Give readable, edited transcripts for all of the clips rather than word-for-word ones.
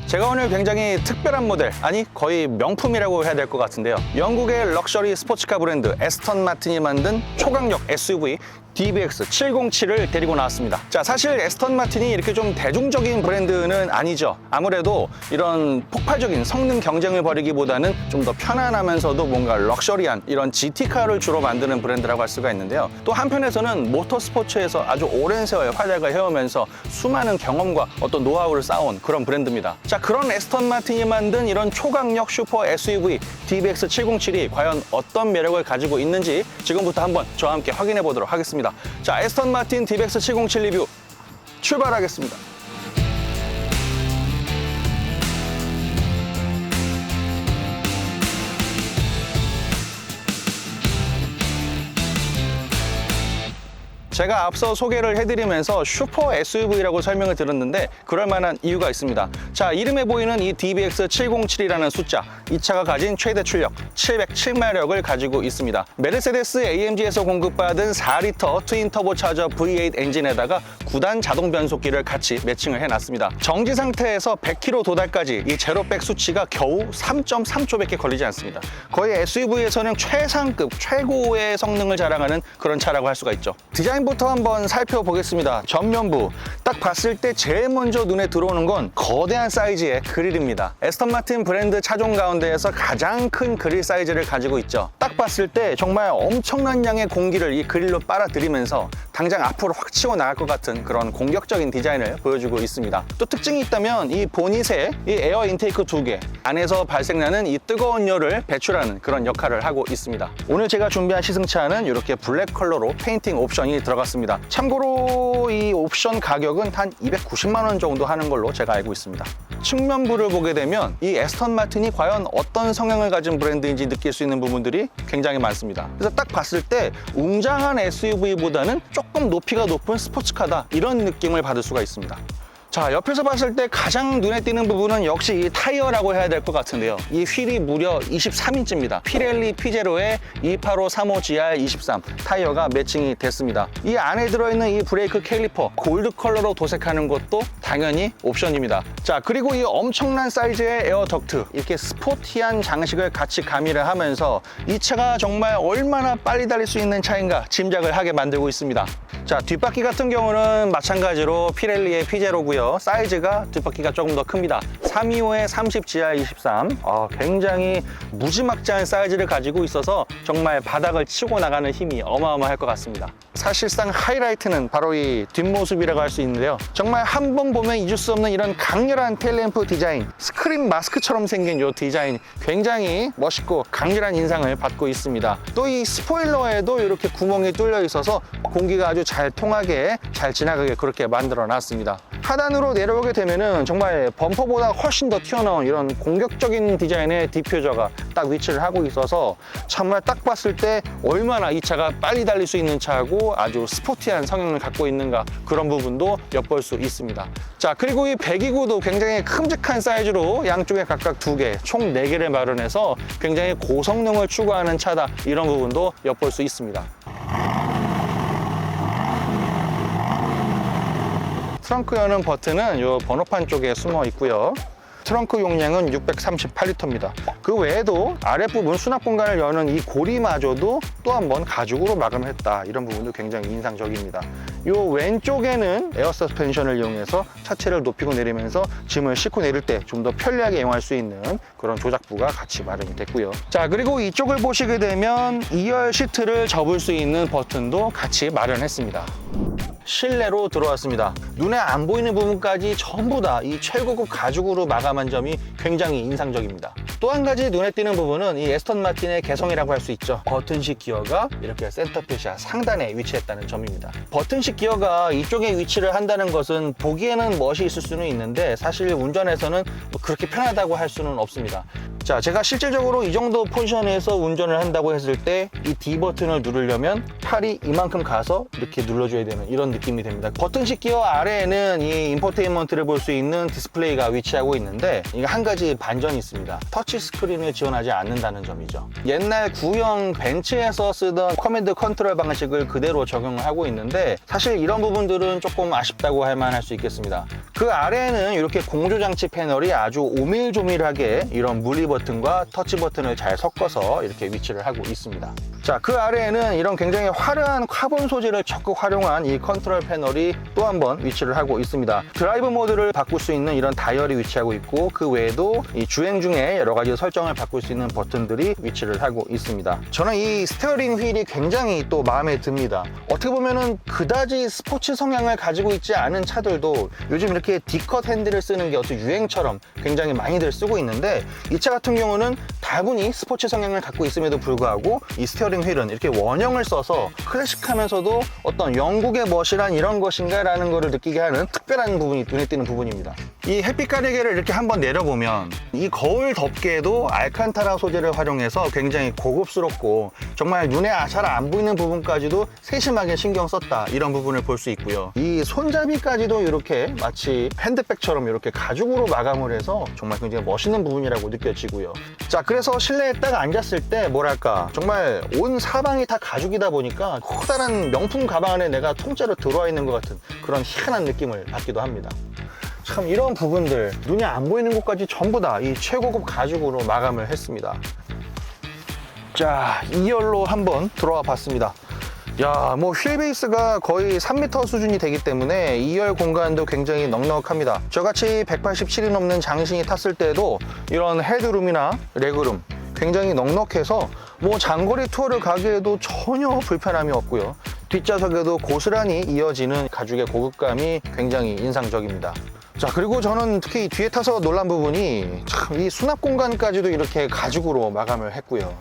제가 오늘 굉장히 특별한 모델, 아니 거의 명품이라고 해야 될 것 같은데요. 영국의 럭셔리 스포츠카 브랜드 에스턴 마틴이 만든 초강력 SUV DBX707을 데리고 나왔습니다. 자, 사실 에스턴 마틴이 이렇게 좀 대중적인 브랜드는 아니죠. 아무래도 이런 폭발적인 성능 경쟁을 벌이기보다는 좀 더 편안하면서도 뭔가 럭셔리한 이런 GT카를 주로 만드는 브랜드라고 할 수가 있는데요. 또 한편에서는 모터스포츠에서 아주 오랜 세월 활약을 해오면서 수많은 경험과 어떤 노하우를 쌓아온 그런 브랜드입니다. 자, 그런 에스턴 마틴이 만든 이런 초강력 슈퍼 SUV DBX707이 과연 어떤 매력을 가지고 있는지 지금부터 한번 저와 함께 확인해 보도록 하겠습니다. 자, 에스턴 마틴 DBX707 리뷰 출발하겠습니다. 제가 앞서 소개를 해드리면서 슈퍼 SUV라고 설명을 드렸는데 그럴 만한 이유가 있습니다. 자, 이름에 보이는 이 DBX707이라는 숫자, 이 차가 가진 최대 출력 707마력을 가지고 있습니다. 메르세데스 AMG에서 공급받은 4리터 트윈 터보차저 V8 엔진에다가 9단 자동 변속기를 같이 매칭을 해놨습니다. 정지 상태에서 100km 도달까지 이 제로백 수치가 겨우 3.3초밖에 걸리지 않습니다. 거의 SUV에서는 최상급, 최고의 성능을 자랑하는 그런 차라고 할 수가 있죠. 디자인부터 한번 살펴보겠습니다. 전면부 딱 봤을 때 제일 먼저 눈에 들어오는 건 거대한 사이즈의 그릴입니다. 에스턴 마틴 브랜드 차종 가운데에서 가장 큰 그릴 사이즈를 가지고 있죠. 딱 봤을 때 정말 엄청난 양의 공기를 이 그릴로 빨아들이면서 당장 앞으로 확 치고 나갈 것 같은 그런 공격적인 디자인을 보여주고 있습니다. 또 특징이 있다면 이 보닛에 이 에어 인테이크 2개, 안에서 발생나는 이 뜨거운 열을 배출하는 그런 역할을 하고 있습니다. 오늘 제가 준비한 시승차는 이렇게 블랙 컬러로 페인팅 옵션이 들어갔습니다. 참고로 이 옵션 가격은 한 290만 원 정도 하는 걸로 제가 알고 있습니다. 측면부를 보게 되면 이 에스턴 마틴이 과연 어떤 성향을 가진 브랜드인지 느낄 수 있는 부분들이 굉장히 많습니다. 그래서 딱 봤을 때 웅장한 SUV보다는 조금 높이가 높은 스포츠카다, 이런 느낌을 받을 수가 있습니다. 자, 옆에서 봤을 때 가장 눈에 띄는 부분은 역시 이 타이어라고 해야 될 것 같은데요. 이 휠이 무려 23인치입니다. 피렐리 피제로의 285-35GR23 타이어가 매칭이 됐습니다. 이 안에 들어있는 이 브레이크 캘리퍼 골드 컬러로 도색하는 것도 당연히 옵션입니다. 자, 그리고 이 엄청난 사이즈의 에어 덕트, 이렇게 스포티한 장식을 같이 가미를 하면서 이 차가 정말 얼마나 빨리 달릴 수 있는 차인가 짐작을 하게 만들고 있습니다. 자, 뒷바퀴 같은 경우는 마찬가지로 피렐리의 피제로고요. 사이즈가 뒷바퀴가 조금 더 큽니다. 325의 30GR23, 굉장히 무지막지한 사이즈를 가지고 있어서 정말 바닥을 치고 나가는 힘이 어마어마할 것 같습니다. 사실상 하이라이트는 바로 이 뒷모습이라고 할 수 있는데요. 정말 한 번 보면 잊을 수 없는 이런 강렬한 테일램프 디자인, 스크린 마스크처럼 생긴 이 디자인 굉장히 멋있고 강렬한 인상을 받고 있습니다. 또 이 스포일러에도 이렇게 구멍이 뚫려 있어서 공기가 아주 잘 통하게, 잘 지나가게 그렇게 만들어 놨습니다. 하단으로 내려오게 되면은 정말 범퍼보다 훨씬 더 튀어나온 이런 공격적인 디자인의 디퓨저가 딱 위치를 하고 있어서 정말 딱 봤을 때 얼마나 이 차가 빨리 달릴 수 있는 차고 아주 스포티한 성향을 갖고 있는가, 그런 부분도 엿볼 수 있습니다. 자, 그리고 이 배기구도 굉장히 큼직한 사이즈로 양쪽에 각각 2개, 총 4개를 마련해서 굉장히 고성능을 추구하는 차다, 이런 부분도 엿볼 수 있습니다. 트렁크 여는 버튼은 이 번호판 쪽에 숨어 있고요. 트렁크 용량은 638리터입니다. 그 외에도 아랫부분 수납 공간을 여는 이 고리마저도 또 한 번 가죽으로 마감했다, 이런 부분도 굉장히 인상적입니다. 이 왼쪽에는 에어 서스펜션을 이용해서 차체를 높이고 내리면서 짐을 싣고 내릴 때 좀 더 편리하게 이용할 수 있는 그런 조작부가 같이 마련이 됐고요. 자, 그리고 이쪽을 보시게 되면 2열 시트를 접을 수 있는 버튼도 같이 마련했습니다. 실내로 들어왔습니다. 눈에 안 보이는 부분까지 전부 다 이 최고급 가죽으로 마감한 점이 굉장히 인상적입니다. 또 한 가지 눈에 띄는 부분은 이 에스턴 마틴의 개성이라고 할 수 있죠. 버튼식 기어가 이렇게 센터 페시아 상단에 위치했다는 점입니다. 버튼식 기어가 이쪽에 위치를 한다는 것은 보기에는 멋이 있을 수는 있는데 사실 운전에서는 그렇게 편하다고 할 수는 없습니다. 자, 제가 실질적으로 이 정도 포지션에서 운전을 한다고 했을 때 이 D 버튼을 누르려면 팔이 이만큼 가서 이렇게 눌러줘야 되는 이런 느낌이 됩니다. 버튼식 기어 아래에는 이 인포테인먼트를 볼 수 있는 디스플레이가 위치하고 있는데 이게 한 가지 반전이 있습니다. 터치 스크린을 지원하지 않는다는 점이죠. 옛날 구형 벤츠에서 쓰던 커맨드 컨트롤 방식을 그대로 적용을 하고 있는데 사실 이런 부분들은 조금 아쉽다고 할 만할 수 있겠습니다. 그 아래에는 이렇게 공조장치 패널이 아주 오밀조밀하게 이런 물리 버튼과 터치 버튼을 잘 섞어서 이렇게 위치를 하고 있습니다. 자, 그 아래에는 이런 굉장히 화려한 카본 소재를 적극 활용한 이 컨트롤 패널이 또 한 번 위치를 하고 있습니다. 드라이브 모드를 바꿀 수 있는 이런 다이얼이 위치하고 있고 그 외에도 이 주행 중에 여러 가지 설정을 바꿀 수 있는 버튼들이 위치를 하고 있습니다. 저는 이 스티어링 휠이 굉장히 또 마음에 듭니다. 어떻게 보면은 그다지 스포츠 성향을 가지고 있지 않은 차들도 요즘 이렇게 D컷 핸들을 쓰는 게 어떤 유행처럼 굉장히 많이들 쓰고 있는데 이 차 같은 경우는 다분히 스포츠 성향을 갖고 있음에도 불구하고 이 스티어링 휠은 이렇게 원형을 써서 클래식하면서도 어떤 영국의 멋이란 이런 것인가 라는 거를 느끼게 하는 특별한 부분이 눈에 띄는 부분입니다. 이 햇빛 가리개를 이렇게 한번 내려보면 이 거울 덮개도 알칸타라 소재를 활용해서 굉장히 고급스럽고 정말 눈에 잘 안 보이는 부분까지도 세심하게 신경 썼다 이런 부분을 볼 수 있고요. 이 손잡이까지도 이렇게 마치 핸드백처럼 이렇게 가죽으로 마감을 해서 정말 굉장히 멋있는 부분이라고 느껴지고요. 자, 그래서 실내에 딱 앉았을 때 뭐랄까 정말 온 사방이 다 가죽이다 보니까 커다란 명품 가방 안에 내가 통째로 들어와 있는 것 같은 그런 희한한 느낌을 받기도 합니다. 참 이런 부분들 눈이 안 보이는 곳까지 전부 다 이 최고급 가죽으로 마감을 했습니다. 자, 2열로 한번 들어와 봤습니다. 야, 뭐 휠베이스가 거의 3m 수준이 되기 때문에 2열 공간도 굉장히 넉넉합니다. 저같이 187이 넘는 장신이 탔을 때도 이런 헤드룸이나 레그룸 굉장히 넉넉해서 뭐 장거리 투어를 가기에도 전혀 불편함이 없고요. 뒷좌석에도 고스란히 이어지는 가죽의 고급감이 굉장히 인상적입니다. 자, 그리고 저는 특히 뒤에 타서 놀란 부분이 참 이 수납 공간까지도 이렇게 가죽으로 마감을 했고요.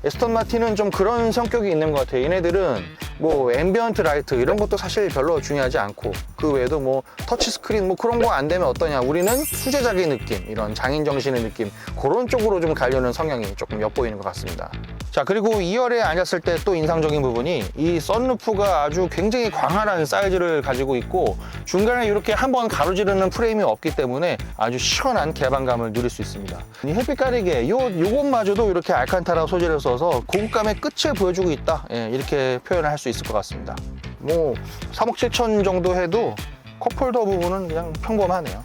에스턴 마틴은 좀 그런 성격이 있는 것 같아요. 얘네들은 뭐 앰비언트 라이트 이런 것도 사실 별로 중요하지 않고 그 외에도 뭐 터치 스크린 뭐 그런 거 안 되면 어떠냐, 우리는 수제작의 느낌, 이런 장인 정신의 느낌, 그런 쪽으로 좀 가려는 성향이 조금 엿보이는 것 같습니다. 자, 그리고 2열에 앉았을 때 또 인상적인 부분이 이 썬루프가 아주 굉장히 광활한 사이즈를 가지고 있고 중간에 이렇게 한번 가로지르는 프레임이 없기 때문에 아주 시원한 개방감을 누릴 수 있습니다. 이 햇빛 가리개 요것마저도 이렇게 알칸타라 소재를 써서 고급감의 끝을 보여주고 있다, 예, 이렇게 표현을 할 수 있을 것 같습니다. 뭐 3억 7천 정도 해도 컵홀더 부분은 그냥 평범하네요.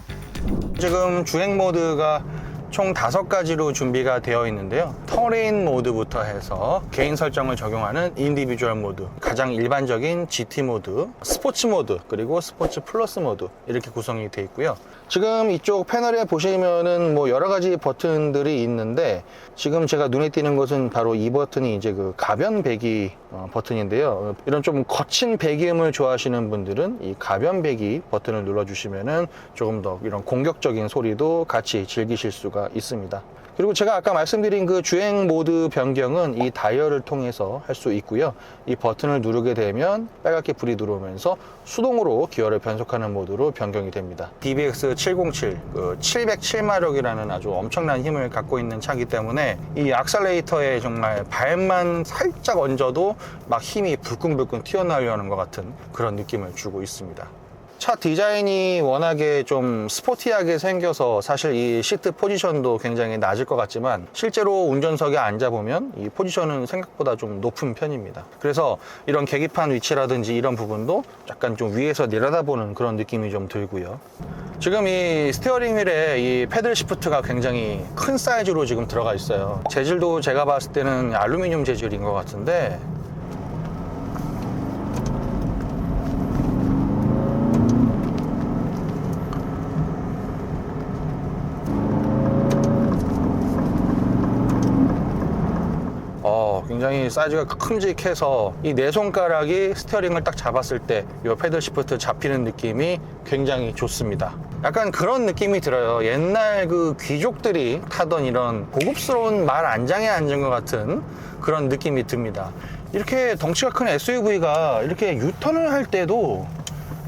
지금 주행 모드가 총 5가지로 준비가 되어 있는데요. 터레인 모드부터 해서 개인 설정을 적용하는 인디비주얼 모드, 가장 일반적인 GT 모드, 스포츠 모드, 그리고 스포츠 플러스 모드 이렇게 구성이 되어 있고요. 지금 이쪽 패널에 보시면은 뭐 여러 가지 버튼들이 있는데 지금 제가 눈에 띄는 것은 바로 이 버튼이 이제 그 가변 배기 버튼인데요. 이런 좀 거친 배기음을 좋아하시는 분들은 이 가변 배기 버튼을 눌러주시면은 조금 더 이런 공격적인 소리도 같이 즐기실 수가 있습니다. 그리고 제가 아까 말씀드린 그 주행 모드 변경은 이 다이얼을 통해서 할 수 있고요. 이 버튼을 누르게 되면 빨갛게 불이 들어오면서 수동으로 기어를 변속하는 모드로 변경이 됩니다. DBX 707, 707마력이라는 아주 엄청난 힘을 갖고 있는 차이기 때문에 이 악셀레이터에 정말 발만 살짝 얹어도 막 힘이 불끈불끈 튀어나오려는 것 같은 그런 느낌을 주고 있습니다. 차 디자인이 워낙에 좀 스포티하게 생겨서 사실 이 시트 포지션도 굉장히 낮을 것 같지만 실제로 운전석에 앉아보면 이 포지션은 생각보다 좀 높은 편입니다. 그래서 이런 계기판 위치라든지 이런 부분도 약간 좀 위에서 내려다보는 그런 느낌이 좀 들고요. 지금 이 스티어링 휠에 이 패들 시프트가 굉장히 큰 사이즈로 지금 들어가 있어요. 재질도 제가 봤을 때는 알루미늄 재질인 것 같은데 굉장히 사이즈가 큼직해서 이 네 손가락이 스티어링을 딱 잡았을 때 이 패들 시프트 잡히는 느낌이 굉장히 좋습니다. 약간 그런 느낌이 들어요. 옛날 그 귀족들이 타던 이런 고급스러운 말 안장에 앉은 것 같은 그런 느낌이 듭니다. 이렇게 덩치가 큰 SUV가 이렇게 유턴을 할 때도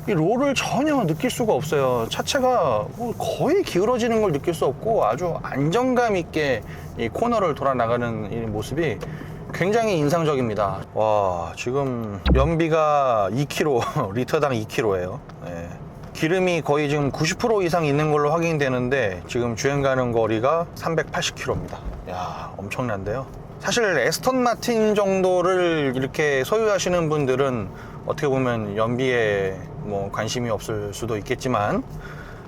이 롤을 전혀 느낄 수가 없어요. 차체가 거의 기울어지는 걸 느낄 수 없고 아주 안정감 있게 이 코너를 돌아 나가는 이 모습이 굉장히 인상적입니다. 와, 지금 연비가 2km, 리터당 2km예요. 네. 기름이 거의 지금 90% 이상 있는 걸로 확인되는데 지금 주행 가는 거리가 380km입니다. 야, 엄청난데요. 사실 에스턴 마틴 정도를 이렇게 소유하시는 분들은 어떻게 보면 연비에 뭐 관심이 없을 수도 있겠지만,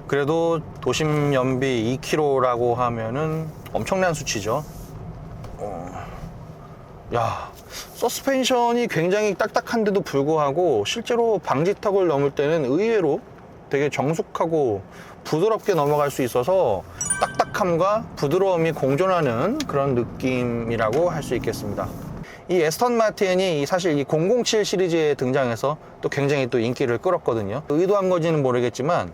그래도 도심 연비 2km라고 하면은 엄청난 수치죠. 야, 서스펜션이 굉장히 딱딱한데도 불구하고 실제로 방지턱을 넘을 때는 의외로 되게 정숙하고 부드럽게 넘어갈 수 있어서 딱딱함과 부드러움이 공존하는 그런 느낌이라고 할 수 있겠습니다. 이 에스턴 마틴이 사실 이 007 시리즈에 등장해서 또 굉장히 또 인기를 끌었거든요. 의도한 건지는 모르겠지만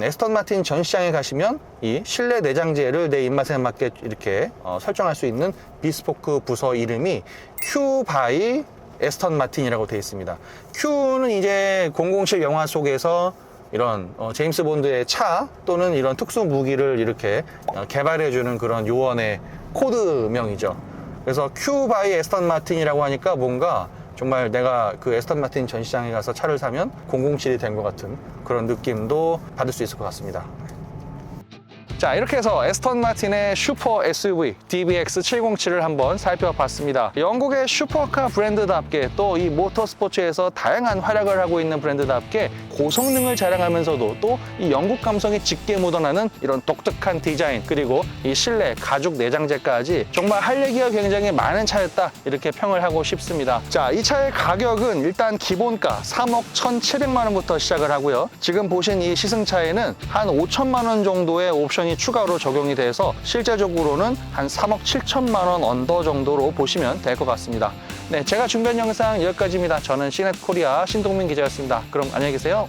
에스턴 마틴 전시장에 가시면 이 실내 내장재를 내 입맛에 맞게 이렇게 설정할 수 있는 비스포크 부서 이름이 Q by 에스턴 마틴이라고 되어 있습니다. Q는 이제 007 영화 속에서 이런 제임스 본드의 차 또는 이런 특수 무기를 이렇게 개발해주는 그런 요원의 코드명이죠. 그래서 Q by 에스턴 마틴이라고 하니까 뭔가 정말 내가 그 에스턴 마틴 전시장에 가서 차를 사면 007이 된 것 같은 그런 느낌도 받을 수 있을 것 같습니다. 자, 이렇게 해서 에스턴 마틴의 슈퍼 SUV DBX707을 한번 살펴봤습니다. 영국의 슈퍼카 브랜드답게 또 이 모터스포츠에서 다양한 활약을 하고 있는 브랜드답게 고성능을 자랑하면서도 또 이 영국 감성이 짙게 묻어나는 이런 독특한 디자인, 그리고 이 실내 가죽 내장재까지 정말 할 얘기가 굉장히 많은 차였다, 이렇게 평을 하고 싶습니다. 자, 이 차의 가격은 일단 기본가 3억 1,700만 원부터 시작을 하고요. 지금 보신 이 시승차에는 한 5천만 원 정도의 옵션이 추가로 적용이 돼서 실제적으로는 한 3억 7천만 원 언더 정도로 보시면 될 것 같습니다. 네, 제가 준비한 영상 여기까지입니다. 저는 시넷코리아 신동민 기자였습니다. 그럼 안녕히 계세요.